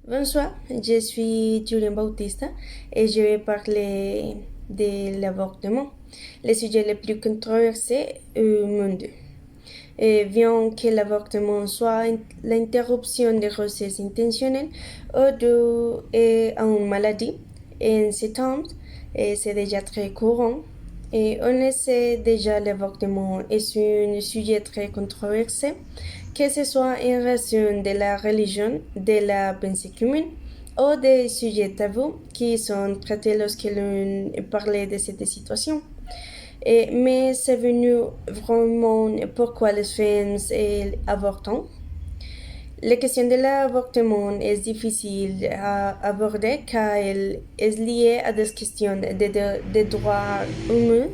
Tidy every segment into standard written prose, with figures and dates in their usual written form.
Bonsoir, je suis Julien Bautista et je vais parler de l'avortement, le sujet le plus controversé au monde. Et bien que l'avortement soit l'interruption de grossesse intentionnelle ou à une maladie, en ce temps, c'est déjà très courant. Et on le sait déjà, l'avortement est un sujet très controversé, que ce soit en raison de la religion, de la pensée commune ou des sujets tabous qui sont traités lorsque l'on parle de cette situation. Mais c'est venu vraiment pourquoi les femmes avortent. La question de l'avortement est difficile à aborder car elle est liée à des questions de droits humains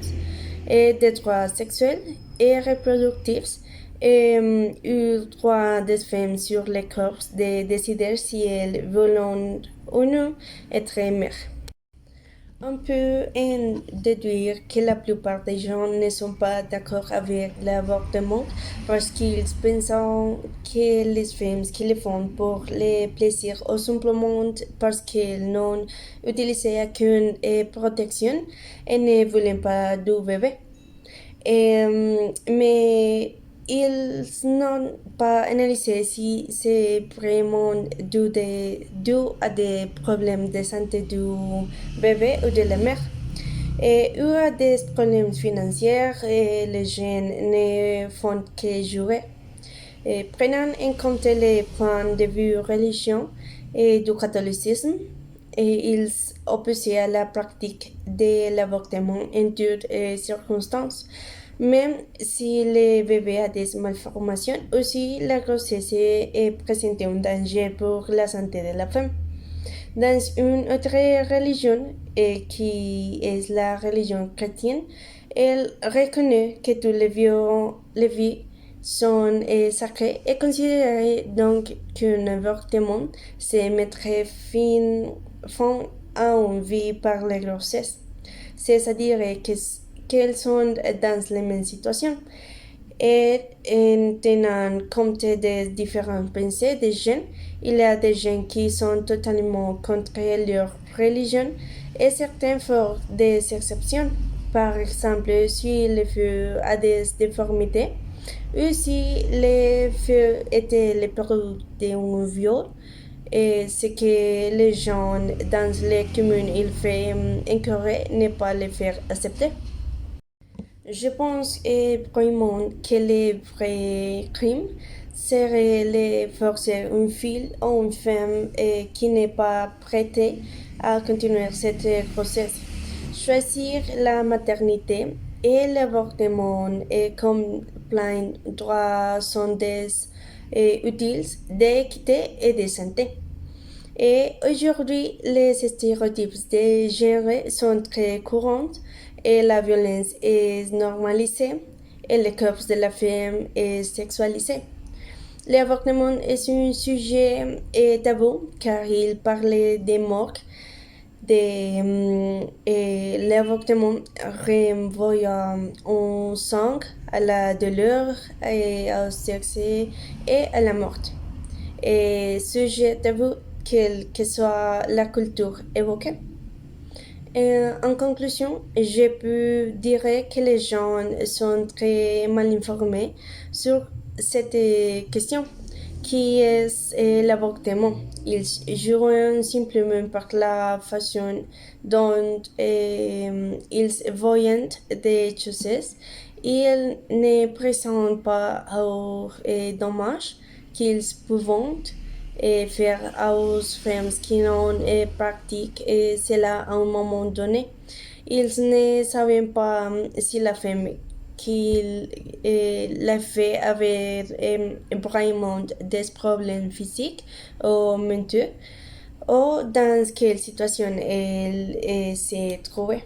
et des droits sexuels et reproductifs et le droit des femmes sur le corps de décider si elles veulent ou non être mères. On peut en déduire que la plupart des gens ne sont pas d'accord avec l'avortement parce qu'ils pensent que les femmes qui le font pour le plaisir ou simplement parce qu'elles n'ont utilisé aucune protection et ne voulaient pas de bébé. Mais ils n'ont pas analysé si c'est vraiment dû à des problèmes de santé du bébé ou de la mère. Et il y a des problèmes financiers et les jeunes ne font que jouer. Et prenant en compte les points de vue religieux et du catholicisme, et ils opposent à la pratique de l'avortement en toutes circonstances. Même si le bébé a des malformations, aussi la grossesse présente un danger pour la santé de la femme. Dans une autre religion, qui est la religion chrétienne, elle reconnaît que toutes les vies sont sacrées et considère donc qu'un avortement se mettrait fin à une vie par la grossesse. C'est-à-dire qu'elles sont dans la même situation. Et en tenant compte des différentes pensées des gens, il y a des gens qui sont totalement contre leur religion et certains font des exceptions. Par exemple, si le feu a des déformités ou si le feu était le produit d'un viol, et ce que les gens dans les communes ils font incorrect n'est pas le faire accepter. Je pense vraiment que le vrai crime serait de forcer une fille ou une femme qui n'est pas prête à continuer cette grossesse. Choisir la maternité et l'avortement comme plein droits sont des utiles d'équité et de santé. Et aujourd'hui, les stéréotypes de genre sont très courants et la violence est normalisée et le corps de la femme est sexualisé. L'avortement est un sujet tabou car il parle des morts, et l'avortement renvoie en sang à la douleur, et au sexe et à la mort. Et sujet tabou quelle que soit la culture évoquée. En conclusion, je peux dire que les gens sont très mal informés sur cette question qui est l'avortement. Ils jouent simplement par la façon dont ils voient des choses. Ils ne présentent pas aux dommages qu'ils peuvent faire aux femmes qui n'ont pratiqué cela à un moment donné. Ils ne savent pas si la femme qui l'a fait avait vraiment des problèmes physiques ou mentaux ou dans quelle situation elle s'est trouvée.